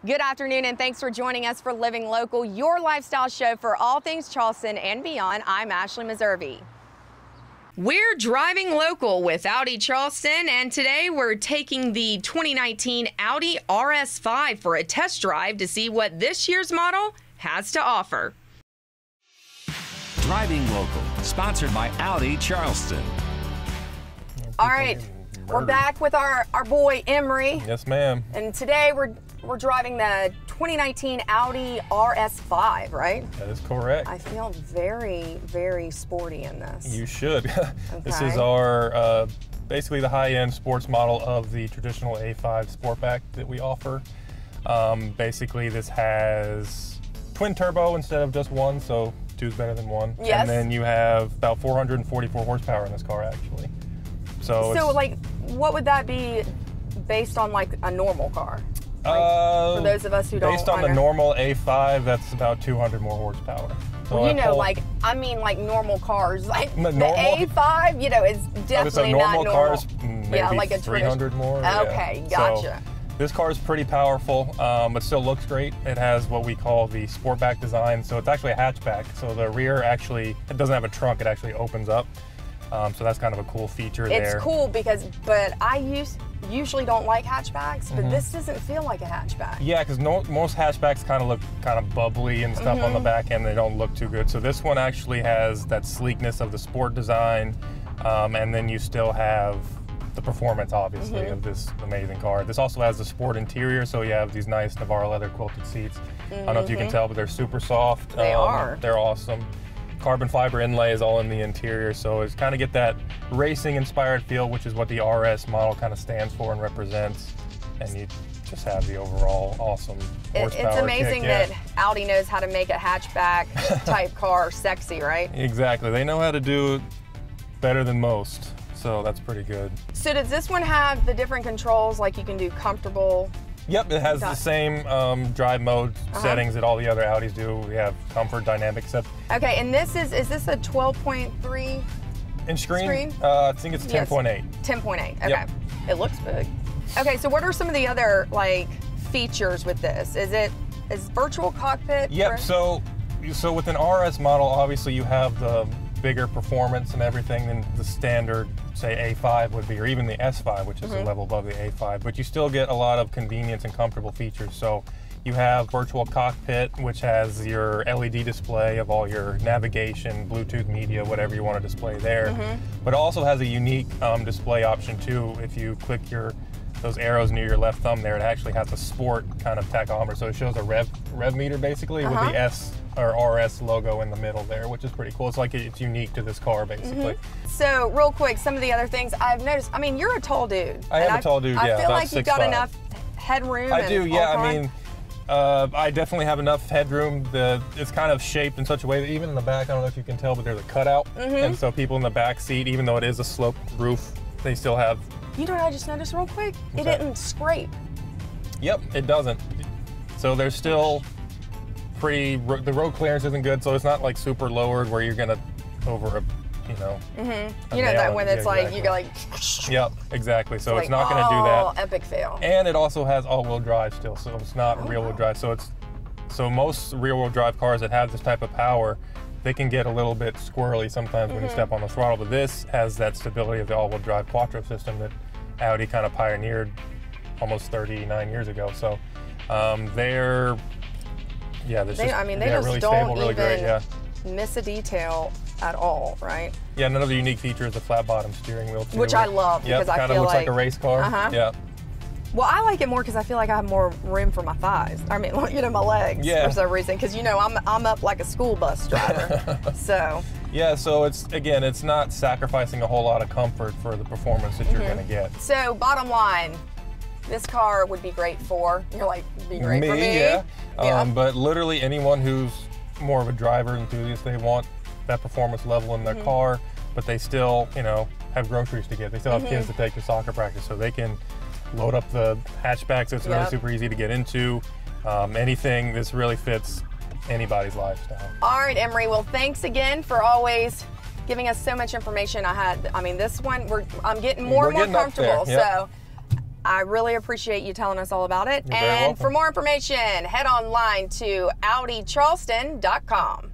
Good afternoon, and thanks for joining us for Living Local, your lifestyle show for all things Charleston and beyond. I'm ASHLEIGH, MESSERVY. We're driving local with Audi Charleston, and today we're taking the 2019 Audi RS5 for a test drive to see what this year's model has to offer. Driving Local, sponsored by Audi Charleston. All right, we're back with our boy IMRI. Yes, ma'am. And today we're driving the 2019 Audi RS5, right? That is correct. I feel very, very sporty in this. You should. Okay. This is our, basically the high-end sports model of the traditional A5 Sportback that we offer. Basically, this has twin turbo instead of just one, so two's better than one. Yes. And then you have about 444 horsepower in this car, actually. So like, what would that be based on, like, a normal car? For those of us who don't. Based on the normal A5, that's about 200 more horsepower. So well, you know, I mean normal cars. Like the A5, you know, it's definitely not normal. Cars, maybe yeah, like a 300 more. Okay, yeah. gotcha. So, this car is pretty powerful, but still looks great. It has what we call the Sportback design, so it's actually a hatchback. So the rear actually, it doesn't have a trunk, it actually opens up. So that's kind of a cool feature there. It's cool because, but I usually don't like hatchbacks, but this doesn't feel like a hatchback. Yeah, because most hatchbacks kind of look kind of bubbly and stuff on the back end. They don't look too good. So this one actually has that sleekness of the sport design, and then you still have the performance, obviously, of this amazing car. This also has the sport interior, so you have these nice Navarro leather quilted seats. I don't know if you can tell, but they're super soft. They are. They're awesome. Carbon fiber inlay is all in the interior, so it's kind of get that racing inspired feel, which is what the RS model kind of stands for and represents, and you just have the overall awesome horsepower. It's amazing that Audi knows how to make a hatchback type car sexy, right? Exactly, they know how to do it better than most, so that's pretty good. So does this one have the different controls, like you can do comfortable? Yep, it has the same drive mode settings that all the other Audis do. We have comfort, dynamic, except. Okay, and is this a 12.3 inch screen? I think it's 10.8. Yes. 10.8, okay. Yep. It looks big. Okay, so what are some of the other features with this? Is virtual cockpit? Yep, so with an RS model, obviously you have the bigger performance and everything than the standard, say, A5 would be, or even the S5, which is a level above the A5, but you still get a lot of convenience and comfortable features. So you have virtual cockpit, which has your LED display of all your navigation, Bluetooth media, whatever you want to display there. But it also has a unique display option too. If you click those arrows near your left thumb there, it actually has a sport kind of tachometer. So it shows a rev meter basically with the S or RS logo in the middle there, which is pretty cool. It's like it's unique to this car basically. So real quick, some of the other things I've noticed, I mean, you're a tall dude. I am a tall dude, yeah. I feel like you've got enough headroom. I do, yeah. I mean, I definitely have enough headroom. It's kind of shaped in such a way that even in the back, I don't know if you can tell, but there's a cutout. And so people in the back seat, even though it is a sloped roof, they still have. You know what I just noticed real quick? It didn't scrape. Yep, it doesn't. So there's still the road clearance isn't good, so it's not like super lowered where you're gonna over a, you know. You know that when it's like, you go like. Yep, exactly. So it's it's not gonna do that. Epic fail. And it also has all-wheel drive still, so it's not rear-wheel drive. So most rear-wheel drive cars that have this type of power, they can get a little bit squirrely sometimes when you step on the throttle, but this has that stability of the all-wheel drive quattro system that Audi kind of pioneered almost 39 years ago. So they're just really stable, really great, miss a detail at all, right? Yeah, another unique feature is the flat bottom steering wheel too. Which I love because I feel kind of looks like a race car. Yeah. Well, I like it more because I feel like I have more room for my thighs. I mean, you know, my legs for some reason. Because you know, I'm up like a school bus driver. So. Yeah, so it's not sacrificing a whole lot of comfort for the performance that you're going to get. So bottom line, this car would be great for, you're like, be great for me. Yeah. But literally anyone who's more of a driver enthusiast, they want that performance level in their car, but they still, you know, have groceries to get. They still have kids to take to soccer practice, so they can load up the hatchback, so it's really super easy to get into. Anything, this really fits anybody's lifestyle. All right, IMRI, well, thanks again for always giving us so much information. I mean, this one, I'm getting more and more comfortable. So I really appreciate you telling us all about it. You're very and welcome. for more information, head online to AudiCharleston.com.